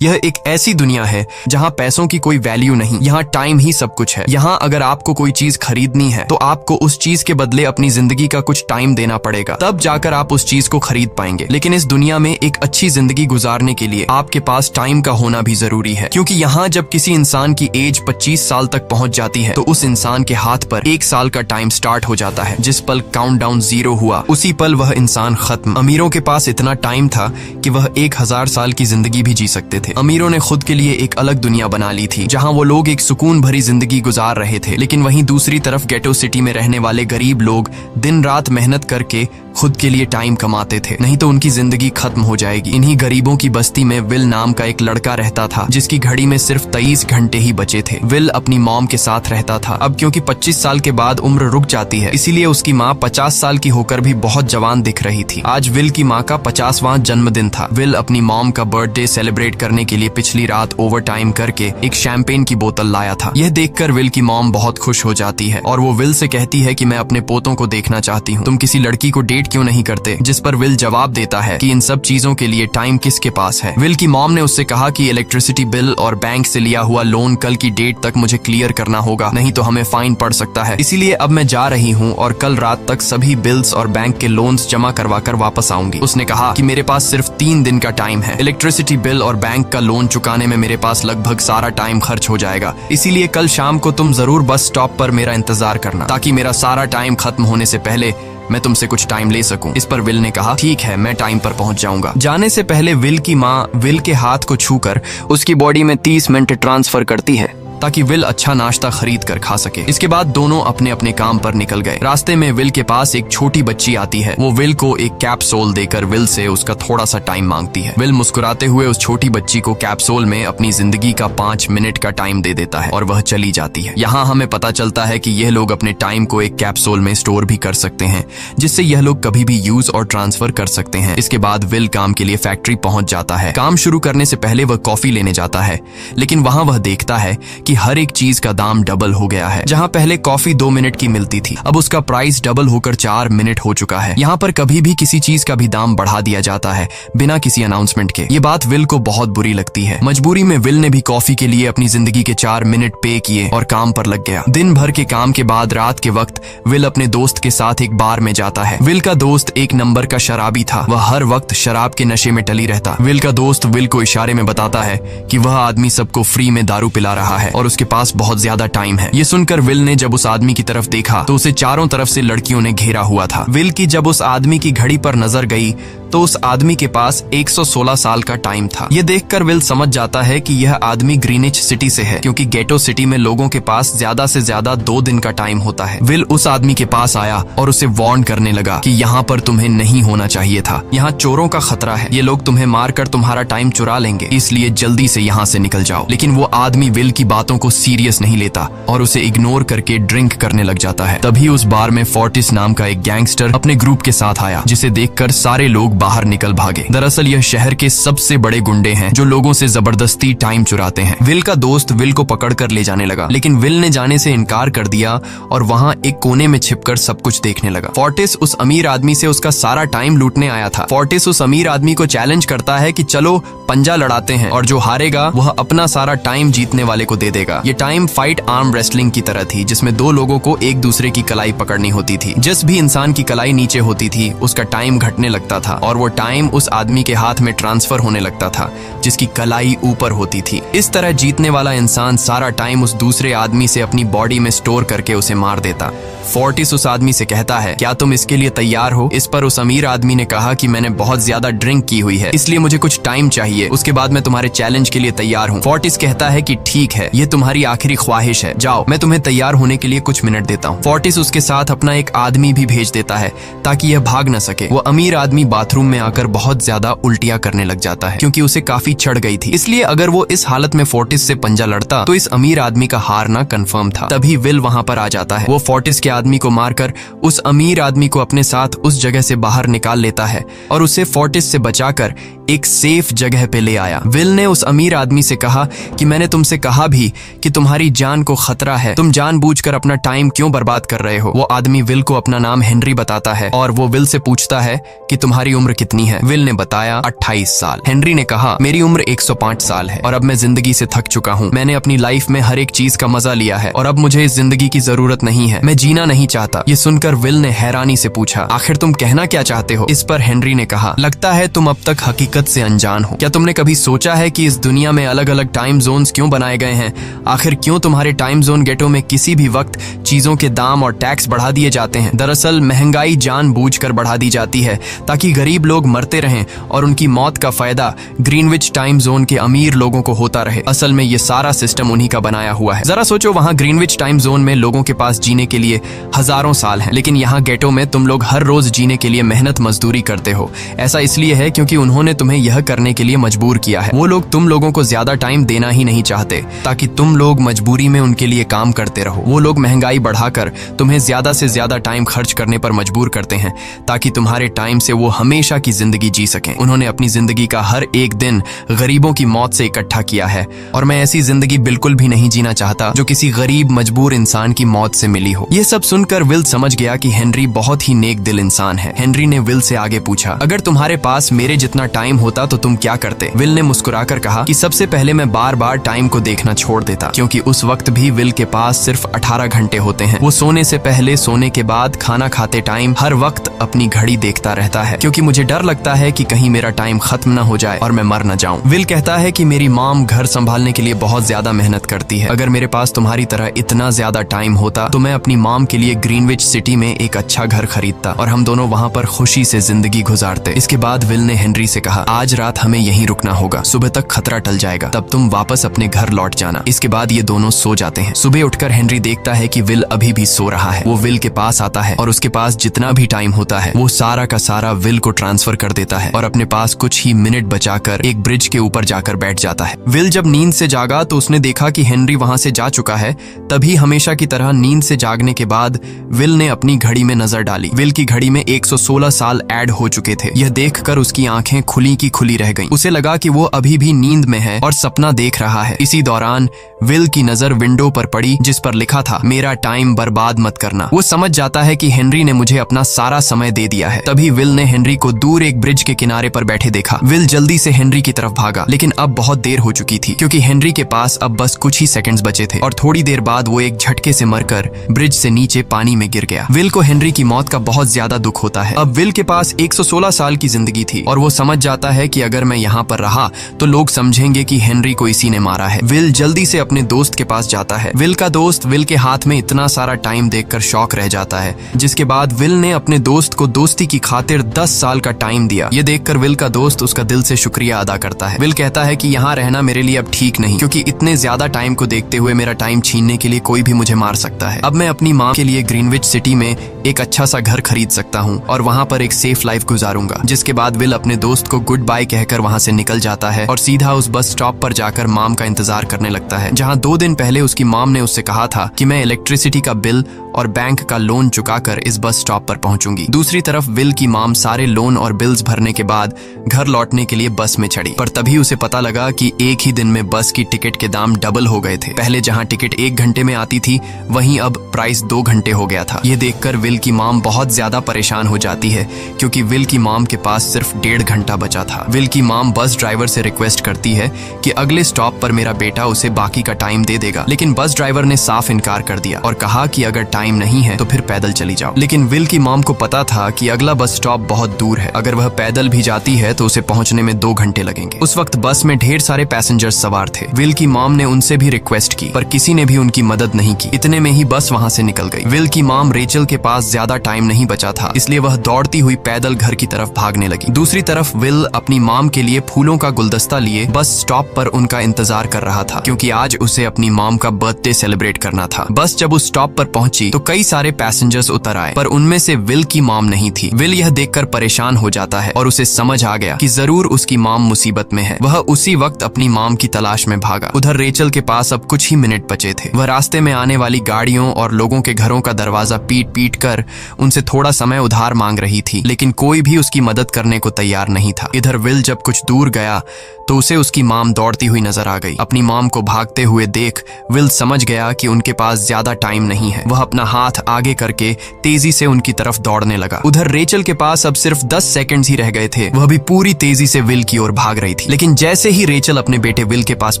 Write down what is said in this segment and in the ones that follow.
यह एक ऐसी दुनिया है जहाँ पैसों की कोई वैल्यू नहीं, यहाँ टाइम ही सब कुछ है। यहाँ अगर आपको कोई चीज खरीदनी है तो आपको उस चीज के बदले अपनी जिंदगी का कुछ टाइम देना पड़ेगा, तब जाकर आप उस चीज को खरीद पाएंगे। लेकिन इस दुनिया में एक अच्छी जिंदगी गुजारने के लिए आपके पास टाइम का होना भी जरूरी है, क्योंकि यहाँ जब किसी इंसान की एज 25 साल तक पहुंच जाती है तो उस इंसान के हाथ पर 1 साल का टाइम स्टार्ट हो जाता है। जिस पल काउंटडाउन 0 हुआ उसी पल वह इंसान खत्म। अमीरों के पास इतना टाइम था कि वह 1000 साल की जिंदगी भी जी सकते थे। अमीरों ने खुद के लिए एक अलग दुनिया बना ली थी जहां वो लोग एक सुकून भरी जिंदगी गुजार रहे थे, लेकिन वहीं दूसरी तरफ गेटो सिटी में रहने वाले गरीब लोग दिन रात मेहनत करके खुद के लिए टाइम कमाते थे, नहीं तो उनकी जिंदगी खत्म हो जाएगी। इन्हीं गरीबों की बस्ती में विल नाम का एक लड़का रहता था जिसकी घड़ी में सिर्फ 23 घंटे ही बचे थे। विल अपनी मॉम के साथ रहता था। अब क्योंकि 25 साल के बाद उम्र रुक जाती है, इसीलिए उसकी माँ 50 साल की होकर भी बहुत जवान दिख रही थी। आज विल की माँ का 50वां जन्मदिन था। विल अपनी मॉम का बर्थडे सेलिब्रेट करने के लिए पिछली रात ओवर टाइम करके एक शैंपेन की बोतल लाया था। यह देखकर विल की मॉम बहुत खुश हो जाती है और वो विल से कहती है कि मैं अपने पोतों को देखना चाहती हूँ, तुम किसी लड़की को डेट क्यों नहीं करते? जिस पर विल जवाब देता है कि इन सब चीजों के लिए टाइम किसके पास है। विल की मॉम ने उससे कहा कि इलेक्ट्रिसिटी बिल और बैंक से लिया हुआ लोन कल की डेट तक मुझे क्लियर करना होगा, नहीं तो हमें फाइन पड़ सकता है। इसीलिए अब मैं जा रही हूँ और कल रात तक सभी बिल्स और बैंक के लोन्स जमा करवा कर वापस आऊंगी। उसने कहा कि मेरे पास सिर्फ 3 दिन का टाइम है। इलेक्ट्रिसिटी बिल और बैंक का लोन चुकाने में मेरे पास लगभग सारा टाइम खर्च हो जाएगा, इसीलिए कल शाम को तुम जरूर बस स्टॉप पर मेरा इंतजार करना, ताकि मेरा सारा टाइम खत्म होने से पहले मैं तुमसे कुछ टाइम ले सकूं। इस पर विल ने कहा ठीक है, मैं टाइम पर पहुंच जाऊंगा। जाने से पहले विल की माँ विल के हाथ को छूकर उसकी बॉडी में 30 मिनट ट्रांसफर करती है ताकि विल अच्छा नाश्ता खरीद कर खा सके। इसके बाद दोनों अपने अपने काम पर निकल गए। रास्ते में विल के पास एक छोटी बच्ची आती है। वो विल को एक कैप्सूल देकर विल से उसका थोड़ा सा टाइम मांगती है। विल मुस्कुराते हुए उस छोटी बच्ची को कैप्सूल में अपनी जिंदगी का 5 मिनट का टाइम दे देता है और वह चली जाती है। यहाँ हमें पता चलता है कि यह लोग अपने टाइम को एक कैप्सूल में स्टोर भी कर सकते हैं, जिससे यह लोग कभी भी यूज और ट्रांसफर कर सकते हैं। इसके बाद विल काम के लिए फैक्ट्री पहुंच जाता है। काम शुरू करने से पहले वह कॉफी लेने जाता है, लेकिन वहां वह देखता है कि हर एक चीज का दाम डबल हो गया है। जहां पहले कॉफी 2 मिनट की मिलती थी, अब उसका प्राइस डबल होकर 4 मिनट हो चुका है। यहाँ पर कभी भी किसी चीज का भी दाम बढ़ा दिया जाता है बिना किसी अनाउंसमेंट के। ये बात विल को बहुत बुरी लगती है। मजबूरी में विल ने भी कॉफी के लिए अपनी जिंदगी के 4 मिनट पे किए और काम पर लग गया। दिन भर के काम के बाद रात के वक्त विल अपने दोस्त के साथ एक बार में जाता है। विल का दोस्त एक नंबर का शराबी था। वह हर वक्त शराब के नशे में टली रहता। विल का दोस्त विल को इशारे में बताता है कि वह आदमी सबको फ्री में दारू पिला रहा है और उसके पास बहुत ज्यादा टाइम है। ये सुनकर विल ने जब उस आदमी की तरफ देखा तो उसे चारों तरफ से लड़कियों ने घेरा हुआ था। विल की जब उस आदमी की घड़ी पर नजर गई तो उस आदमी के पास 116 साल का टाइम था। ये देखकर विल समझ जाता है कि यह आदमी ग्रीनिच सिटी से है, क्योंकि गेटो सिटी में लोगों के पास ज्यादा से ज्यादा 2 दिन का टाइम होता है। विल उस आदमी के पास आया और उसे वार्न करने लगा कि यहाँ पर तुम्हें नहीं होना चाहिए था। यहाँ चोरों का खतरा है, ये लोग तुम्हें मारकर तुम्हारा टाइम चुरा लेंगे, इसलिए जल्दी से यहाँ से निकल जाओ। लेकिन वो आदमी विल की बातों को सीरियस नहीं लेता और उसे इग्नोर करके ड्रिंक करने लग जाता है। तभी उस बार में फोर्टिस नाम का एक गैंगस्टर अपने ग्रुप के साथ आया, जिसे देखकर सारे लोग बाहर निकल भागे। दरअसल यह शहर के सबसे बड़े गुंडे हैं जो लोगों से जबरदस्ती टाइम चुराते हैं। विल का दोस्त विल को पकड़कर ले जाने लगा, लेकिन विल ने जाने से इनकार कर दिया और वहां एक कोने में छिपकर सब कुछ देखने लगा। फोर्टिस उस अमीर आदमी से उसका सारा टाइम लूटने आया था। फोर्टिस उस अमीर आदमी को चैलेंज करता है कि चलो पंजा लड़ाते हैं और जो हारेगा वह अपना सारा टाइम जीतने वाले को दे देगा। ये टाइम फाइट आर्म रेसलिंग की तरह थी, जिसमें 2 लोगों को एक दूसरे की कलाई पकड़नी होती थी। जिस भी इंसान की कलाई नीचे होती थी उसका टाइम घटने लगता था और वो टाइम उस आदमी के हाथ में ट्रांसफर होने लगता था जिसकी कलाई ऊपर होती थी। इस तरह जीतने वाला इंसान सारा टाइम उस दूसरे आदमी से अपनी बॉडी में स्टोर करके उसे मार देता। फोर्टिस उस आदमी से कहता है, क्या तुम इसके लिए तैयार हो? इस पर उस अमीर आदमी ने कहा कि मैंने बहुत ज्यादा ड्रिंक की हुई है, इसलिए मुझे कुछ टाइम चाहिए, उसके बाद मैं तुम्हारे चैलेंज के लिए तैयार हूँ। फोर्टिस कहता है कि ठीक है, ये तुम्हारी आखिरी ख्वाहिश है, जाओ, मैं तुम्हें तैयार होने के लिए कुछ मिनट देता हूँ। फोर्टिस उसके साथ अपना एक आदमी भी भेज देता है ताकि यह भाग न सके। वो अमीर आदमी बाथरूम में आकर बहुत ज्यादा उल्टियां करने लग जाता है, क्योंकि उसे काफी चढ़ गई थी। इसलिए अगर वो इस हालत में फोर्टिस से पंजा लड़ता तो इस अमीर आदमी का हारना कंफर्म था। तभी विल वहां पर आ जाता है। वो फोर्टिस के आदमी को मारकर उस अमीर आदमी को अपने साथ उस जगह से बाहर निकाल लेता है और उसे फोर्टिस से बचाकर एक सेफ जगह पे ले आया। विल ने उस अमीर आदमी से कहा कि मैंने तुमसे कहा भी कि तुम्हारी जान को खतरा है, तुम जानबूझकर अपना टाइम क्यों बर्बाद कर रहे हो। वो आदमी विल को अपना नाम हेनरी बताता है और वो विल से पूछता है कि तुम्हारी उम्र कितनी है। विल ने बताया 28 साल। हेनरी ने कहा मेरी उम्र 105 साल है और अब मैं जिंदगी से थक चुका हूँ। मैंने अपनी लाइफ में हर एक चीज का मजा लिया है और अब मुझे इस जिंदगी की जरूरत नहीं है, मैं जीना नहीं चाहता। ये सुनकर विल ने हैरानी से पूछा आखिर तुम कहना क्या चाहते हो। इस पर हेनरी ने कहा लगता है तुम अब तक हकीकत से अनजान हो। क्या तुमने कभी सोचा है कि इस दुनिया में अलग अलग टाइम जोन्स क्यों बनाए गए हैं? आखिर क्यों तुम्हारे टाइम जोन गेटो में किसी भी वक्त चीजों के दाम और टैक्स बढ़ा दिए जाते हैं? दरअसल महंगाई जानबूझकर बढ़ा दी जाती है ताकि गरीब लोग मरते रहें और उनकी मौत का फायदा ग्रीनविच टाइम जोन के अमीर लोगों को होता रहे। असल में ये सारा सिस्टम उन्हीं का बनाया हुआ है। जरा सोचो, वहाँ ग्रीनविच टाइम जोन में लोगों के पास जीने के लिए हजारों साल हैं, लेकिन यहाँ गेटो में तुम लोग हर रोज जीने के लिए मेहनत मजदूरी करते हो। ऐसा इसलिए है क्योंकि उन्होंने तुम्हें यह करने के लिए मजबूर किया है। वो लोग तुम लोगों को ज्यादा टाइम देना ही नहीं चाहते ताकि तुम लोग मजबूरी में उनके लिए काम करते रहो। वो लोग महंगाई बढ़ाकर तुम्हें ज्यादा से ज्यादा टाइम खर्च करने पर मजबूर करते हैं ताकि तुम्हारे टाइम से वो हमेशा की जिंदगी जी सकें। उन्होंने अपनी जिंदगी का हर एक दिन गरीबों की मौत से इकट्ठा किया है और मैं ऐसी जिंदगी बिल्कुल भी नहीं जीना चाहता जो किसी गरीब मजबूर इंसान की मौत से मिली हो। ये सब सुनकर विल समझ गया कि हेनरी बहुत ही नेक दिल इंसान है। हेनरी ने विल से आगे पूछा अगर तुम्हारे पास मेरे जितना टाइम होता तो तुम क्या करते? विल ने मुस्कुराकर कहा कि सबसे पहले मैं बार बार टाइम को देखना छोड़ देता, क्योंकि उस वक्त भी विल के पास सिर्फ 18 घंटे होते हैं। वो सोने से पहले, सोने के बाद, खाना खाते टाइम हर वक्त अपनी घड़ी देखता रहता है क्योंकि मुझे डर लगता है कि कहीं मेरा टाइम खत्म न हो जाए और मैं मर न जाऊं। विल कहता है कि मेरी मॉम घर संभालने के लिए बहुत ज्यादा मेहनत करती है। अगर मेरे पास तुम्हारी तरह इतना ज्यादा टाइम होता तो मैं अपनी मॉम के लिए ग्रीनविच सिटी में एक अच्छा घर खरीदता और हम दोनों वहाँ पर खुशी से जिंदगी गुजारते। इसके बाद विल ने हेनरी से कहा आज रात हमें यहीं रुकना होगा, सुबह तक खतरा टल जाएगा, तब तुम वापस अपने घर लौट जाना। इसके बाद ये दोनों सो जाते हैं। सुबह उठकर हेनरी देखता है कि विल अभी भी सो रहा है। वो विल के पास आता है और उसके पास जितना भी टाइम होता है वो सारा का सारा विल को ट्रांसफर कर देता है और अपने पास कुछ ही मिनट बचाकर एक ब्रिज के ऊपर जाकर बैठ जाता है। विल जब नींद से जागा तो उसने देखा कि हेनरी वहां से जा चुका है। तभी हमेशा की तरह नींद से जागने के बाद विल ने अपनी घड़ी में नजर डाली। विल की घड़ी में 116 साल ऐड हो चुके थे। यह देखकर उसकी आंखें खुली की खुली रह गईं। उसे लगा कि वो अभी भी नींद में है और सपना देख रहा है। इसी दौरान विल की नजर विंडो पर पड़ी जिस पर लिखा था मेरा टाइम बर्बाद मत करना। वो समझ जाता है कि हेनरी ने मुझे अपना सारा समय दे दिया है। तभी विल ने हेनरी को दूर एक ब्रिज के किनारे पर बैठे देखा। विल जल्दी से हेनरी की तरफ भागा, लेकिन अब बहुत देर हो चुकी थी क्योंकि हेनरी के पास अब बस कुछ ही सेकंड्स बचे थे और थोड़ी देर बाद वो एक झटके से मरकर ब्रिज से नीचे पानी में गिर गया। विल को हेनरी की मौत का बहुत ज्यादा दुख होता है। अब विल के पास 116 साल की जिंदगी थी और वो समझ जाता है कि अगर मैं यहाँ पर रहा तो लोग समझेंगे कि हेनरी को इसी ने मारा है। विल जल्दी से अपने दोस्त के पास जाता है। विल का दोस्त विल के हाथ में इतना सारा टाइम देखकर शॉक रह जाता है, जिसके बाद विल ने अपने दोस्त को दोस्ती की खातिर 10 साल का टाइम दिया। ये देखकर विल का दोस्त उसका दिल से शुक्रिया अदा करता है। विल कहता है कि यहाँ रहना मेरे लिए अब ठीक नहीं, क्योंकि इतने ज्यादा टाइम को देखते हुए मेरा टाइम छीनने के लिए कोई भी मुझे मार सकता है। अब मैं अपनी माँ के लिए ग्रीनविच सिटी में एक अच्छा सा घर खरीद सकता हूँ और वहाँ पर एक सेफ लाइफ गुजारूंगा। जिसके बाद विल अपने दोस्त को गुड बाय कहकर वहाँ से निकल जाता है और सीधा उस बस स्टॉप पर जाकर मॉम का इंतजार करने लगता है, जहाँ 2 दिन पहले उसकी मॉम ने उससे कहा था कि मैं इलेक्ट्रिसिटी का बिल और बैंक का लोन चुकाकर इस बस स्टॉप पर पहुंचूंगी। दूसरी तरफ विल की मॉम सारे लोन और बिल्स भरने के बाद घर लौटने के लिए बस में चढ़ी, पर तभी उसे पता लगा कि एक ही दिन में बस की टिकट के दाम डबल हो गए थे। पहले जहां टिकट 1 घंटे में आती थी वहीं अब प्राइस 2 घंटे हो गया था। ये देखकर विल की मॉम बहुत ज्यादा परेशान हो जाती है क्योंकि विल की मॉम के पास सिर्फ 1.5 घंटा बचा था। विल की मॉम बस ड्राइवर से रिक्वेस्ट करती है कि अगले स्टॉप पर मेरा बेटा उसे बाकी का टाइम दे देगा, लेकिन बस ड्राइवर ने साफ इनकार कर दिया और कहा कि अगर टाइम नहीं है तो फिर पैदल चली जाओ। लेकिन विल की मॉम को पता था कि अगला बस स्टॉप बहुत दूर है, अगर वह पैदल भी जाती है तो उसे पहुंचने में 2 घंटे लगेंगे। उस वक्त बस में ढेर सारे पैसेंजर्स सवार थे। विल की मॉम ने उनसे भी रिक्वेस्ट की पर किसी ने भी उनकी मदद नहीं की। इतने में ही बस वहां से निकल गई। विल की मॉम रेचल के पास पास ज्यादा टाइम नहीं बचा था, इसलिए वह दौड़ती हुई पैदल घर की तरफ भागने लगी। दूसरी तरफ विल अपनी मॉम के लिए फूलों का गुलदस्ता लिए बस स्टॉप पर उनका इंतजार कर रहा था, क्योंकि आज उसे अपनी मॉम का बर्थडे सेलिब्रेट करना था। बस जब उस स्टॉप पर पहुंची तो कई सारे पैसेंजर्स उतर आए, पर उनमें से विल की मॉम नहीं थी। विल यह देखकर परेशान हो जाता है और उसे समझ आ गया कि जरूर उसकी मॉम मुसीबत में है। वह उसी वक्त अपनी मॉम की तलाश में भागा। उधर रेचल के पास अब कुछ ही मिनट बचे थे। वह रास्ते में आने वाली गाड़ियों और लोगों के घरों का दरवाजा पीट पीट कर उनसे थोड़ा समय उधार मांग रही थी, लेकिन कोई भी उसकी मदद करने को तैयार नहीं था। इधर विल जब कुछ दूर गया तो उसे उसकी मॉम दौड़ती हुई नजर आ गई। अपनी मॉम को भागते हुए देख विल समझ गया कि उनके पास ज्यादा टाइम नहीं है। वह अपना हाथ आगे करके तेजी से उनकी तरफ दौड़ने लगा। उधर रेचल के पास अब सिर्फ 10 सेकंड्स ही रह गए थे। वह भी पूरी तेजी से विल की ओर भाग रही थी, लेकिन जैसे ही रेचल अपने बेटे विल के पास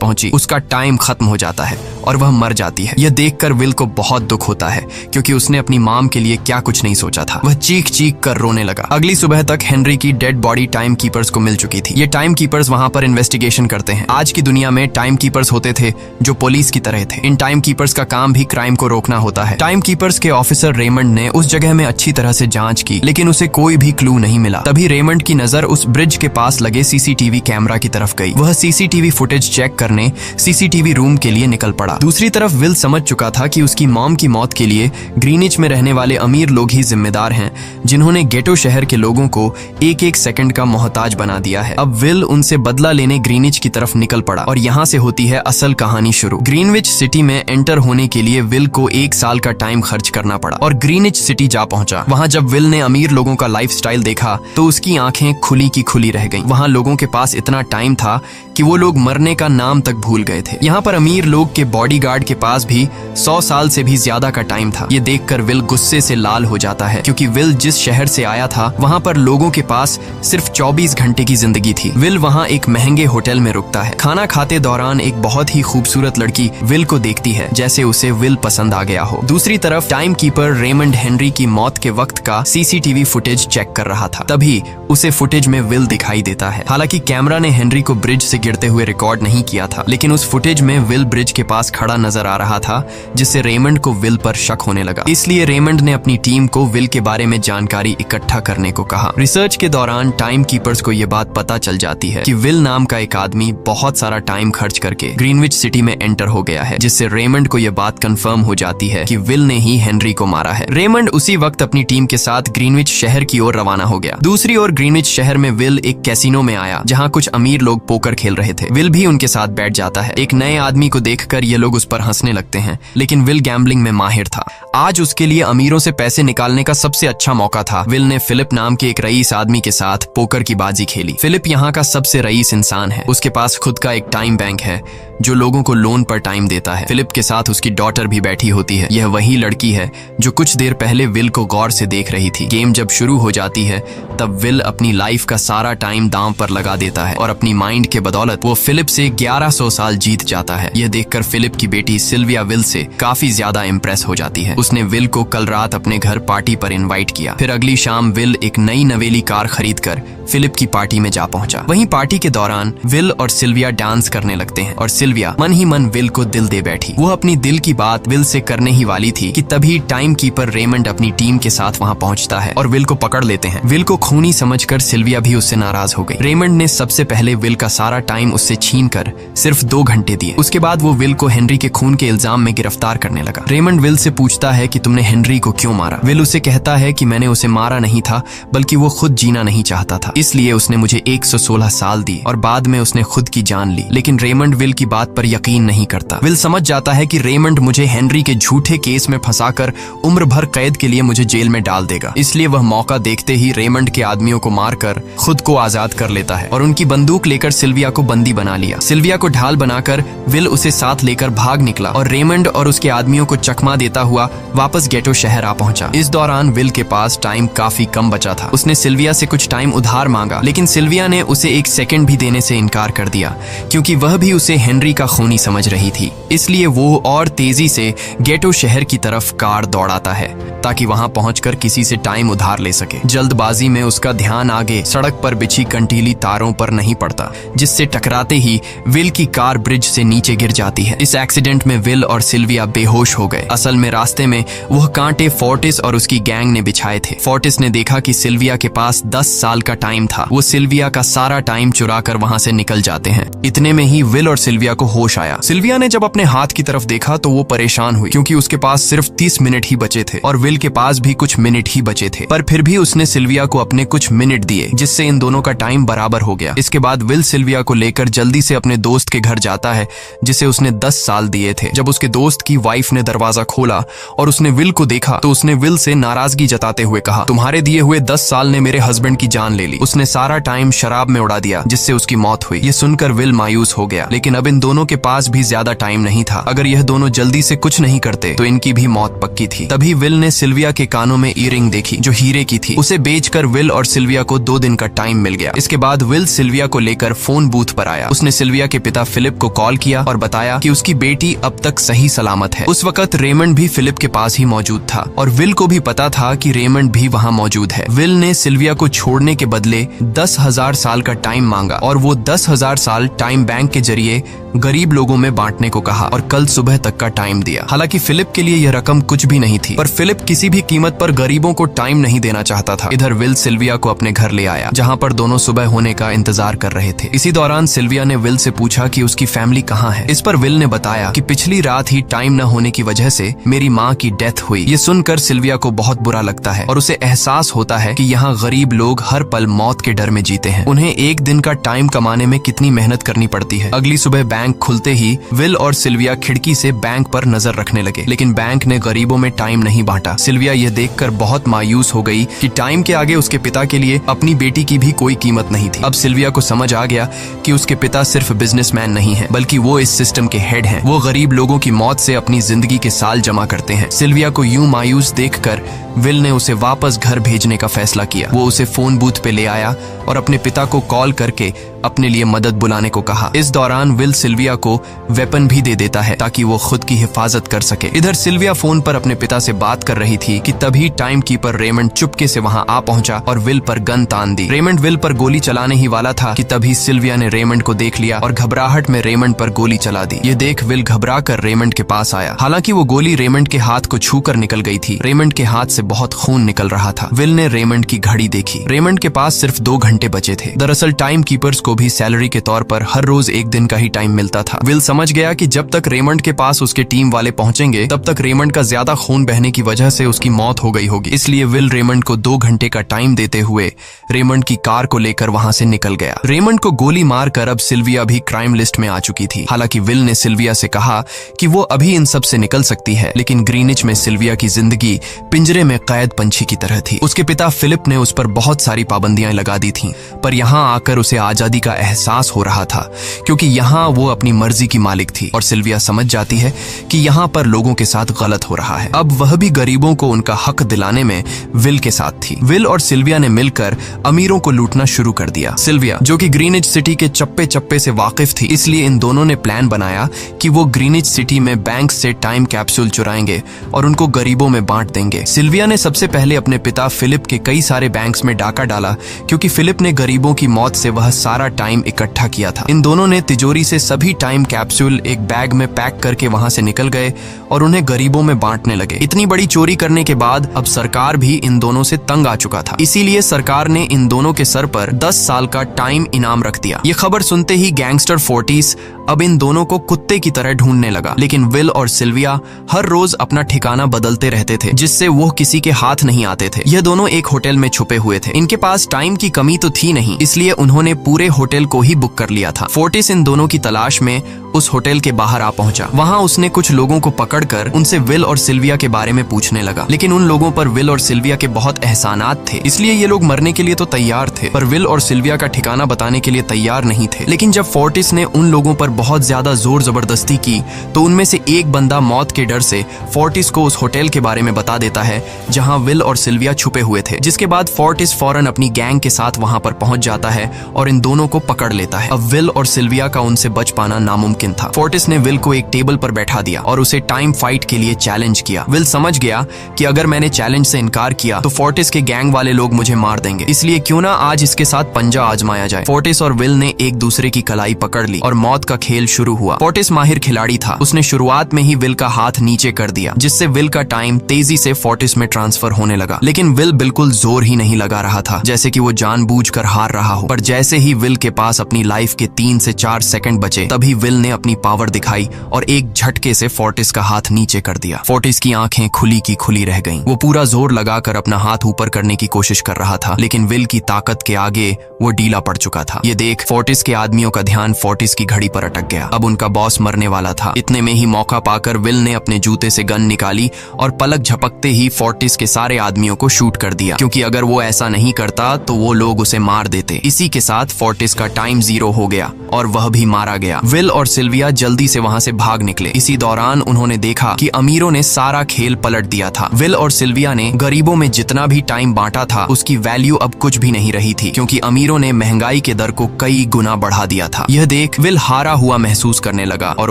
पहुंची, उसका टाइम खत्म हो जाता है और वह मर जाती है। यह देखकर विल को बहुत दुख होता है, क्योंकि उसने अपनी मॉम के लिए क्या कुछ नहीं सोचा था। वह चीख चीख कर रोने लगा। अगली सुबह तक हेनरी की डेड बॉडी टाइम कीपर्स को मिल चुकी थी। ये टाइम कीपर्स वहां पर इन्वेस्टिगेशन करते हैं। आज की दुनिया में टाइम कीपर्स होते थे जो पुलिस की तरह थे। इन टाइम कीपर्स का काम भी क्राइम को रोकना होता है। टाइम कीपर्स के ऑफिसर रेमंड ने उस जगह में अच्छी तरह से जांच की, लेकिन उसे कोई भी क्लू नहीं मिला। तभी रेमंड की नजर उस ब्रिज के पास लगे सीसीटीवी कैमरा की तरफ गई। वह सीसीटीवी फुटेज चेक करने सीसीटीवी रूम के लिए निकल पड़ा। दूसरी तरफ विल समझ चुका था कि उसकी मॉम की मौत के लिए ग्रीनिच में रहने वाले अमीर लोग ही जिम्मेदार हैं, जिन्होंने गेटो शहर के लोगों को एक एक सेकंड का मोहताज बना दिया है। अब विल उनसे बदला लेने ग्रीनिच की तरफ निकल पड़ा और यहाँ से होती है असल कहानी शुरू। ग्रीनविच सिटी में एंटर होने के लिए विल को 1 साल का टाइम खर्च करना पड़ा और ग्रीनिच सिटी जा पहुंचा। वहाँ जब विल ने अमीर लोगों का लाइफस्टाइल देखा तो उसकी आंखें खुली की खुली रह गईं। वहाँ लोगों के पास इतना टाइम था कि वो लोग मरने का नाम तक भूल गए थे। यहाँ पर अमीर लोग के बॉडीगार्ड के पास भी 100 साल से भी ज्यादा का टाइम था। ये देखकर विल गुस्से से लाल हो जाता है, क्योंकि विल जिस शहर से आया था वहाँ पर लोगों के पास सिर्फ 24 घंटे की जिंदगी थी। विल वहाँ एक महंगे होटल में रुकता है। खाना खाते दौरान एक बहुत ही खूबसूरत लड़की विल को देखती है, जैसे उसे विल पसंद आ गया हो। दूसरी तरफ टाइम कीपर रेमंड हेनरी की मौत के वक्त का सीसीटीवी फुटेज चेक कर रहा था। तभी उसे फुटेज में विल दिखाई देता है। हालांकि कैमरा ने हेनरी को ब्रिज से गिरते हुए रिकॉर्ड नहीं किया था, लेकिन उस फुटेज में विल ब्रिज के पास खड़ा नजर आ रहा था, जिससे रेमंड को विल पर शक होने लगा। इसलिए रेमंड ने अपनी टीम को विल के बारे में जानकारी इकट्ठा करने को कहा। रिसर्च के दौरान टाइम कीपर्स को यह बात पता चल जाती है कि विल नाम का एक आदमी बहुत सारा टाइम खर्च करके ग्रीनविच सिटी में एंटर हो गया है, जिससे रेमंड को यह बात कंफर्म हो जाती है कि विल ने ही हेनरी को मारा है। रेमंड उसी वक्त अपनी टीम के साथ ग्रीनविच शहर की ओर रवाना हो गया। दूसरी ओर ग्रीनविच शहर में विल एक कैसीनो में आया, जहाँ कुछ अमीर लोग पोकर खेल रहे थे। विल भी उनके साथ बैठ जाता है। एक नए आदमी को देखकर ये लोग उस पर हंसने लगते हैं, लेकिन विल गैम्बलिंग में माहिर था। आज उसके लिए अमीरों से पैसे निकालने का सबसे अच्छा मौका था। विल ने फिलिप नाम के एक रईस आदमी के साथ पोकर की बाजी खेली। फिलिप यहाँ का सबसे रईस इंसान है। उसके पास खुद का एक टाइम बैंक है जो लोगों को लोन पर टाइम देता है। फिलिप के साथ उसकी डॉटर भी बैठी होती है। यह वही लड़की है जो कुछ देर पहले विल को गौर से देख रही थी। गेम जब शुरू हो जाती है तब विल अपनी लाइफ का सारा टाइम दांव पर लगा देता है और अपनी माइंड के बदौलत वो फिलिप से 1100 साल जीत जाता है। यह देखकर फिलिप की बेटी सिल्विया विल से काफी ज्यादा इम्प्रेस हो जाती है। उसने विल को कल रात अपने घर पार्टी पर इनवाइट किया। फिर अगली शाम विल एक नई नवेली कार खरीदकर फिलिप की पार्टी में जा पहुंचा। वहीं पार्टी के दौरान विल और सिल्विया डांस करने लगते हैं और सिल्विया मन ही मन विल को दिल दे बैठी। वो अपनी दिल की बात विल से करने ही वाली थी कि तभी टाइम कीपर रेमंड अपनी टीम के साथ वहां पहुंचता है और विल को पकड़ लेते हैं। विल को खूनी समझकर सिल्विया भी उससे नाराज हो गई। रेमंड ने सबसे पहले विल का सारा टाइम उससे छीनकर सिर्फ 2 घंटे दिए। उसके बाद वो विल को हेनरी के खून के इल्जाम में गिरफ्तार करने लगा। रेमंड विल से पूछता है कि तुमने हेनरी को क्यों मारा। विल उसे कहता है कि मैंने उसे मारा नहीं था, बल्कि वो खुद जीना नहीं चाहता था, इसलिए उसने मुझे 116 साल दिए और बाद में उसने खुद की जान ली। लेकिन रेमंड विल की बात पर यकीन नहीं करता। विल समझ जाता है कि रेमंड मुझे हेनरी के झूठे केस में फंसाकर उम्र भर कैद के लिए मुझे जेल में डाल देगा, इसलिए वह मौका देखते ही रेमंड के आदमियों को मारकर खुद को आजाद कर लेता है और उनकी बंदूक लेकर सिल्विया को बंदी बना लिया। सिल्विया को ढाल बनाकर विल उसे साथ लेकर भाग निकला और रेमंड और उसके आदमियों को चकमा देता हुआ वापस गेटो शहर आ पहुंचा। इस दौरान विल के पास टाइम काफी कम बचा था। उसने सिल्विया से कुछ टाइम उधार मांगा, लेकिन सिल्विया ने उसे 1 सेकंड भी देने से इनकार कर दिया, क्योंकि वह भी उसे हेनरी का खूनी समझ रही थी। इसलिए वो और तेजी से गेटो शहर की तरफ कार दौड़ाता है ताकि वहां पहुंचकर किसी से टाइम उधार ले सके। जल्दबाजी में उसका ध्यान आगे सड़क पर बिछी कंटीली तारों पर नहीं पड़ता, जिससे टकराते ही विल की कार ब्रिज से नीचे गिर जाती है। इस एक्सीडेंट में विल और सिल्विया बेहोश हो गए। असल में रास्ते में वह कांटे फोर्टिस और उसकी गैंग ने बिछाए थे। फोर्टिस ने देखा कि सिल्विया के पास 10 साल का टाइम था। वो सिल्विया का सारा टाइम चुरा कर वहाँ से निकल जाते हैं। इतने में ही विल और सिल्विया को होश आया। सिल्विया ने जब अपने हाथ की तरफ देखा तो वो परेशान हुई, क्योंकि उसके पास सिर्फ 30 मिनट ही बचे थे और विल के पास भी कुछ मिनट ही बचे थे। पर फिर भी उसने सिल्विया को अपने कुछ मिनट दिए, जिससे इन दोनों का टाइम बराबर हो गया। इसके बाद विल सिल्विया को लेकर जल्दी से अपने दोस्त के घर जाता है, जिसे उसने 10 साल दिए थे। जब उसके दोस्त की वाइफ ने दरवाजा खोला और उसने विल को देखा तो उसने विल से नाराजगी जताते हुए कहा, तुम्हारे दिए हुए 10 साल ने मेरे हस्बैंड की जान ले ली। उसने सारा टाइम शराब में उड़ा दिया, जिससे उसकी मौत हुई। ये सुनकर विल मायूस हो गया, लेकिन अब इन दोनों के पास भी ज्यादा टाइम नहीं था। अगर यह दोनों जल्दी से कुछ नहीं करते तो इनकी भी मौत पक्की थी। तभी विल ने सिल्विया के कानों में ईयरिंग देखी, जो हीरे की थी। उसे बेचकर विल और सिल्विया को 2 दिन का टाइम मिल गया। इसके बाद विल सिल्विया को लेकर फोन बूथ पर आया। उसने सिल्विया के पिता फिलिप को कॉल किया और बताया कि उसकी बेटी अब तक सही सलामत है। उस वक्त रेमंड भी फिलिप के पास ही मौजूद था और विल को भी पता था कि रेमंड भी वहाँ मौजूद है। विल ने सिल्विया को छोड़ने के बदले 10,000 साल का टाइम मांगा और वो 10,000 साल टाइम बैंक के जरिए गरीब लोगों में बांटने को कहा और कल सुबह तक का टाइम दिया। हालांकि फिलिप के लिए यह रकम कुछ भी नहीं थी, पर फिलिप किसी भी कीमत पर गरीबों को टाइम नहीं देना चाहता था। इधर विल सिल्विया को अपने घर ले आया, जहाँ पर दोनों सुबह होने का इंतजार कर रहे थे। इसी दौरान सिल्विया ने विल से पूछा कि उसकी फैमिली कहाँ है। इस पर विल ने बताया कि पिछली रात ही टाइम न होने की वजह से मेरी माँ की डेथ हुई। ये सुनकर सिल्विया को बहुत बुरा लगता है और उसे एहसास होता है कि यहाँ गरीब लोग हर पल मौत के डर में जीते हैं। उन्हें एक दिन का टाइम कमाने में कितनी मेहनत करनी पड़ती है। अगली सुबह बैंक खुलते ही विल और सिल्विया खिड़की से बैंक पर नजर रखने लगे, लेकिन बैंक ने गरीबों में टाइम नहीं बांटा। सिल्विया यह देखकर बहुत मायूस हो गई कि टाइम के आगे उसके पिता के लिए अपनी बेटी की भी कोई कीमत नहीं थी। अब सिल्विया को समझ आ गया कि उसके पिता सिर्फ बिजनेसमैन नहीं है, बल्कि वो इस सिस्टम के हेड हैं। वो गरीब लोगों की मौत से अपनी जिंदगी के साल जमा करते हैं। सिल्विया को यूं मायूस देखकर विल ने उसे वापस घर भेजने का फैसला किया। वो उसे फोन बूथ पे ले आया और अपने पिता को कॉल करके अपने लिए मदद बुलाने को कहा। इस दौरान विल सिल्विया को वेपन भी दे देता है ताकि वो खुद की हिफाजत कर सके। इधर सिल्विया फोन पर अपने पिता से बात कर रही थी कि तभी टाइम कीपर रेमंड चुपके से वहां आ पहुंचा और विल पर गन तान दी। रेमंड विल पर गोली चलाने ही वाला था कि तभी सिल्विया ने रेमंड को देख लिया और घबराहट में रेमंड पर गोली चला दी। ये देख विल घबरा कर रेमंड के पास आया। हालांकि वो गोली रेमंड के हाथ को छू कर निकल गई थी। रेमंड के हाथ से बहुत खून निकल रहा था। विल ने रेमंड की घड़ी देखी। रेमंड के पास सिर्फ 2 घंटे बचे थे। दरअसल टाइम कीपर्स को भी सैलरी के तौर पर हर रोज 1 दिन का ही टाइम मिलता था। विल समझ गया कि जब तक रेमंड के पास उसके टीम वाले पहुंचेंगे तब तक रेमंड का ज्यादा खून बहने की वजह से उसकी मौत हो गई होगी। इसलिए विल रेमंड को 2 घंटे का टाइम देते हुए रेमंड की कार को लेकर वहां से निकल गया। रेमंड को गोली मारकर अब सिल्विया भी क्राइम लिस्ट में आ चुकी थी। हालांकि विल ने सिल्विया से कहा कि वो अभी इन सब से निकल सकती है, लेकिन ग्रीनिच में सिल्विया की जिंदगी पिंजरे में कैद पंछी की तरह थी। उसके पिता फिलिप ने उस पर बहुत सारी पाबंदियां लगा दी थीं, पर यहाँ आकर उसे आजादी का एहसास हो रहा था, क्योंकि यहाँ वो अपनी मर्जी की मालिक थी और सिल्विया समझ जाती है कि यहाँ पर लोगों के साथ गलत हो रहा है। अब वह भी गरीबों को उनका हक दिलाने में विल के साथ थी। विल और सिल्विया ने मिलकर अमीरों को लूटना शुरू कर दिया। सिल्विया, जो कि ग्रीनिच सिटी के चप्पे चप्पे से वाकिफ थी, इसलिए इन दोनों ने प्लान बनाया कि वो ग्रीनिच सिटी में बैंक से टाइम कैप्सूल चुराएंगे और उनको गरीबों में बांट देंगे। सिल्विया ने सबसे पहले अपने पिता फिलिप के कई सारे बैंक्स में डाका डाला, क्योंकि फिलिप ने गरीबों की मौत से वह सारा टाइम इकट्ठा किया था। इन दोनों ने तिजोरी से सभी टाइम कैप्सूल एक बैग में पैक करके वहां से निकल गए और उन्हें गरीबों में बांटने लगे। इतनी बड़ी चोरी करने के बाद अब सरकार भी इन दोनों से तंग आ चुका था, इसीलिए सरकार ने इन दोनों के सर पर 10 साल का टाइम इनाम रख दिया। ये खबर सुनते ही गैंगस्टर फोर्टिस अब इन दोनों को कुत्ते की तरह ढूंढने लगा, लेकिन विल और सिल्विया हर रोज अपना ठिकाना बदलते रहते थे, जिससे वो किसी के हाथ नहीं आते थे। यह दोनों एक होटल में छुपे हुए थे। इनके पास टाइम की कमी तो थी नहीं, इसलिए उन्होंने पूरे होटल को ही बुक कर लिया था। फोर्टिस इन दोनों की तलाश में उस होटल के बाहर आ पहुंचा। वहां उसने कुछ लोगों को पकड़कर उनसे विल और सिल्विया के बारे में पूछने लगा, लेकिन उन लोगों पर विल और सिल्विया के बहुत एहसानात थे, इसलिए ये लोग मरने के लिए तो तैयार थे, पर विल और सिल्विया का ठिकाना बताने के लिए तैयार नहीं थे। लेकिन जब फोर्टिस ने उन लोगों पर बहुत ज्यादा जोर जबरदस्ती की तो उनमें से एक बंदा मौत के डर से फोर्टिस को उस होटल के बारे में बता देता है जहां विल और सिल्विया छुपे हुए थे, जिसके बाद फोर्टिस फौरन अपनी गैंग के साथ वहां पर पहुंच जाता है और इन दोनों को पकड़ लेता है। अब विल और सिल्विया का उनसे बच पाना नामुमकिन नामुमकिन था। फोर्टिस ने विल को एक टेबल पर बैठा दिया और उसे टाइम फाइट के लिए चैलेंज किया। विल समझ गया कि अगर मैंने चैलेंज से इनकार किया तो फोर्टिस के गैंग वाले लोग मुझे मार देंगे, इसलिए क्यों ना आज इसके साथ पंजा आजमाया जाए। फोर्टिस और विल ने एक दूसरे की कलाई पकड़ ली और मौत का खेल शुरू हुआ। फोर्टिस माहिर खिलाड़ी था, उसने शुरुआत में ही विल का हाथ नीचे कर दिया, जिससे विल का टाइम तेजी से फोर्टिस में ट्रांसफर होने लगा। लेकिन विल बिल्कुल जोर ही नहीं लगा रहा था, जैसे कि वो जानबूझकर हार रहा हो। पर जैसे ही विल के पास अपनी लाइफ के 3 से 4 सेकंड बचे, तभी विल ने अपनी पावर दिखाई और एक झटके से फोर्टिस का हाथ नीचे कर दिया। फोर्टिस की आंखें खुली की खुली रह गईं। वो पूरा जोर लगाकर अपना हाथ ऊपर करने की कोशिश कर रहा था, लेकिन विल की ताकत के आगे वो ढीला पड़ चुका था। ये देख फोर्टिस के आदमियों का ध्यान फोर्टिस की घड़ी पर अटक गया। अब उनका बॉस मरने वाला था। इतने में ही मौका पाकर विल ने अपने जूते से गन निकाली और पलक झपकते ही फोर्टिस के सारे आदमियों को शूट कर दिया, क्योंकि अगर वो ऐसा नहीं करता तो वो लोग उसे मार देते। इसी के साथ फोर्टिस का टाइम 0 हो गया और वह भी मारा गया। विल और सिल्विया जल्दी से वहां से भाग निकले। इसी दौरान उन्होंने देखा कि अमीरों ने सारा खेल पलट दिया था। विल और सिल्विया ने गरीबों में जितना भी टाइम बांटा था उसकी वैल्यू अब कुछ भी नहीं रही थी, क्योंकि अमीरों ने महंगाई के दर को कई गुना बढ़ा दिया था। यह देख विल हारा हुआ महसूस करने लगा और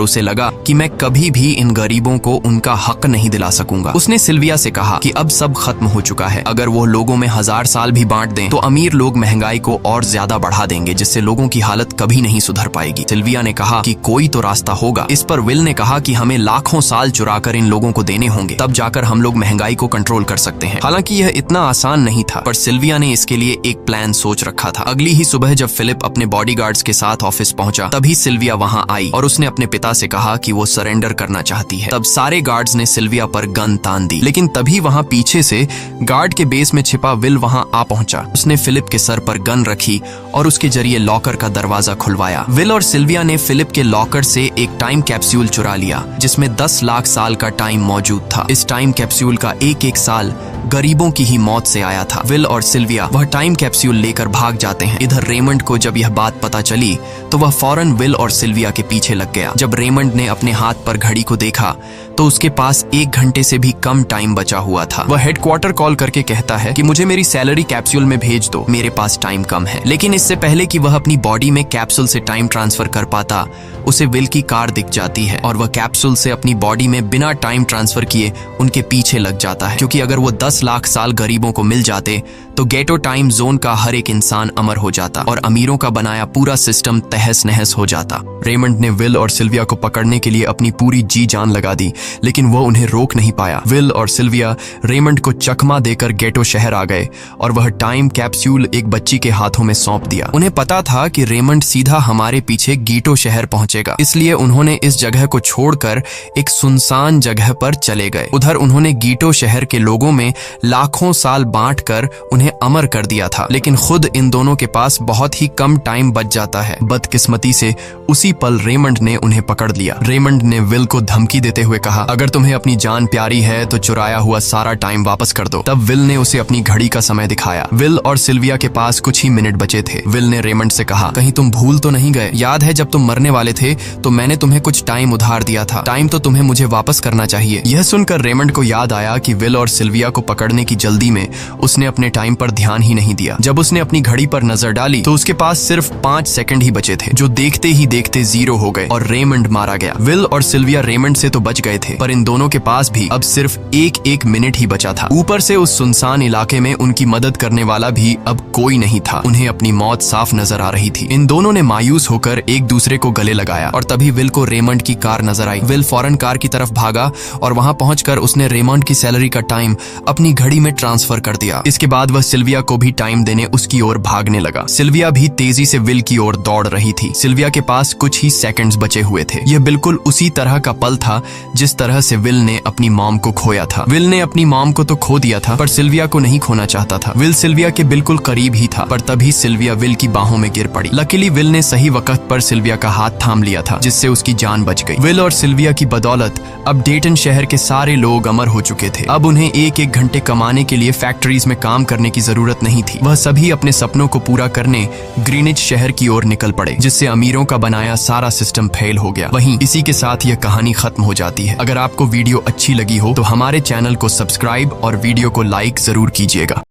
उसे लगा कि मैं कभी भी इन गरीबों को उनका हक नहीं दिला सकूंगा। उसने सिल्विया से कहा कि अब सब खत्म हो चुका है, अगर वो लोगों में 1000 साल भी बांट दें तो अमीर लोग महंगाई को और ज्यादा बढ़ा देंगे, जिससे लोगों की हालत कभी नहीं सुधर पाएगी। सिल्विया ने कहा कि कोई तो रास्ता होगा। इस पर विल ने कहा कि हमें लाखों साल चुराकर इन लोगों को देने होंगे, तब जाकर हम लोग महंगाई को कंट्रोल कर सकते हैं। हालांकि यह इतना आसान नहीं था, पर सिल्विया ने इसके लिए एक प्लान सोच रखा था। अगली ही सुबह जब फिलिप अपने बॉडीगार्ड्स के साथ ऑफिस पहुंचा, तभी सिल्विया वहां आई और उसने अपने पिता से कहा कि वो सरेंडर करना चाहती है। तब सारे गार्ड्स ने सिल्विया पर गन तान दी, लेकिन तभी वहां पीछे से गार्ड के बेस में छिपा विल वहां आ पहुंचा। उसने फिलिप के सर पर गन रखी और उसके जरिए लॉकर का दरवाजा खुलवाया। विल और सिल्विया ने फिलिप के लॉकर से एक टाइम कैप्सूल चुरा लिया, जिसमें 10 लाख साल का टाइम मौजूद था। इस टाइम कैप्सूल का एक साल गरीबों की ही मौत से आया था। विल और सिल्विया वह टाइम कैप्सूल लेकर भाग जाते हैं। इधर रेमंड को जब यह बात पता चली तो वह फौरन विल और सिल्विया के पीछे लग गया। जब रेमंड ने अपने हाथ पर घड़ी को देखा तो उसके पास 1 घंटे से भी कम टाइम बचा हुआ था। वह हेडक्वार्टर कॉल करके कहता है कि मुझे मेरी सैलरी कैप्सूल में भेज दो, मेरे पास टाइम कम है। लेकिन इससे पहले कि वह अपनी बॉडी में कैप्सूल से टाइम ट्रांसफर कर पाता, उसे विल की कार दिख जाती है और वह कैप्सूल से अपनी बॉडी में बिना टाइम ट्रांसफर किए उनके पीछे लग जाता है, क्योंकि अगर वो 10 लाख साल गरीबों को मिल जाते तो गेटो टाइम जोन का हर एक इंसान अमर हो जाता और अमीरों का बनाया पूरा सिस्टम तहस नहस हो जाता। रेमंड ने विल और सिल्विया को पकड़ने के लिए अपनी पूरी जी जान लगा दी, लेकिन वो उन्हें रोक नहीं पाया। विल और सिल्विया रेमंड को चकमा देकर गेटो शहर आ गए और वह टाइम कैप्सूल एक बच्ची के हाथों में सौंप दिया। उन्हें पता था कि रेमंड सीधा हमारे पीछे गीटो शहर पहुंचेगा, इसलिए उन्होंने इस जगह को छोड़कर एक सुनसान जगह पर चले गए। उधर उन्होंने गीटो शहर के लोगों में लाखों साल बांटकर उन्हें अमर कर दिया था, लेकिन खुद इन दोनों के पास बहुत ही कम टाइम बच जाता है। बदकिस्मती से उसी पल रेमंड ने उन्हें पकड़ लिया। रेमंड ने विल को धमकी देते हुए कहा, अगर तुम्हें अपनी जान प्यारी है तो चुराया हुआ सारा टाइम वापस कर दो। तब विल ने उसे अपनी घड़ी का समय दिखाया। विल और सिल्विया के पास कुछ ही मिनट बचे थे। विल ने रेमंड से कहा, कहीं तुम भूल तो नहीं गए? याद है जब तुम मरने वाले थे तो मैंने तुम्हें कुछ टाइम उधार दिया था, टाइम तो तुम्हें मुझे वापस करना चाहिए। यह सुनकर रेमंड को याद आया कि विल और सिल्विया को पकड़ने की जल्दी में उसने अपने टाइम पर ध्यान ही नहीं दिया। जब उसने अपनी घड़ी पर नजर डाली तो उसके पास सिर्फ 5 सेकंड ही बचे थे, जो देखते ही देखते 0 हो गए और रेमंड मारा गया। विल और सिल्विया रेमंड से तो बच गए थे, पर इन दोनों के पास भी अब सिर्फ एक मिनट ही बचा था। ऊपर से उस सुनसान इलाके में उनकी मदद करने वाला भी अब कोई नहीं था। उन्हें अपनी मौत साफ नजर आ रही थी। इन दोनों ने मायूस होकर एक दूसरे को गले लगाया और तभी विल को रेमंड की कार नजर आई। विल फौरन कार की तरफ भागा और वहां पहुंचकर उसने रेमंड की सैलरी का टाइम अपनी घड़ी में ट्रांसफर कर दिया। इसके बाद वह सिल्विया को भी टाइम देने उसकी ओर भागने लगा। सिल्विया भी तेजी से विल की ओर दौड़ रही थी। सिल्विया के पास कुछ ही सेकंड्स बचे हुए थे। यह बिल्कुल उसी तरह का पल था जिस तरह से विल ने अपनी मॉम को खोया था। विल ने अपनी मॉम को तो खो दिया था, पर सिल्विया को नहीं खोना चाहता था। विल सिल्विया के बिल्कुल करीब ही था, पर तभी सिल्विया विल की बाहों में गिर पड़ी। लकीली विल ने सही वक्त पर सिल्विया का हाथ थाम लिया था, जिससे उसकी जान बच गई। विल और सिल्विया की बदौलत अब डेटन शहर के सारे लोग अमर हो चुके थे। अब उन्हें एक घंटे कमाने के लिए फैक्ट्रीज में काम करने की जरूरत नहीं थी। वह सभी अपने सपनों को पूरा करने ग्रीनिच शहर की ओर निकल पड़े, जिससे अमीरों का बनाया सारा सिस्टम फेल हो गया। वहीं इसी के साथ यह कहानी खत्म हो जाती है। अगर आपको वीडियो अच्छी लगी हो तो हमारे चैनल को सब्सक्राइब और वीडियो को लाइक जरूर कीजिएगा।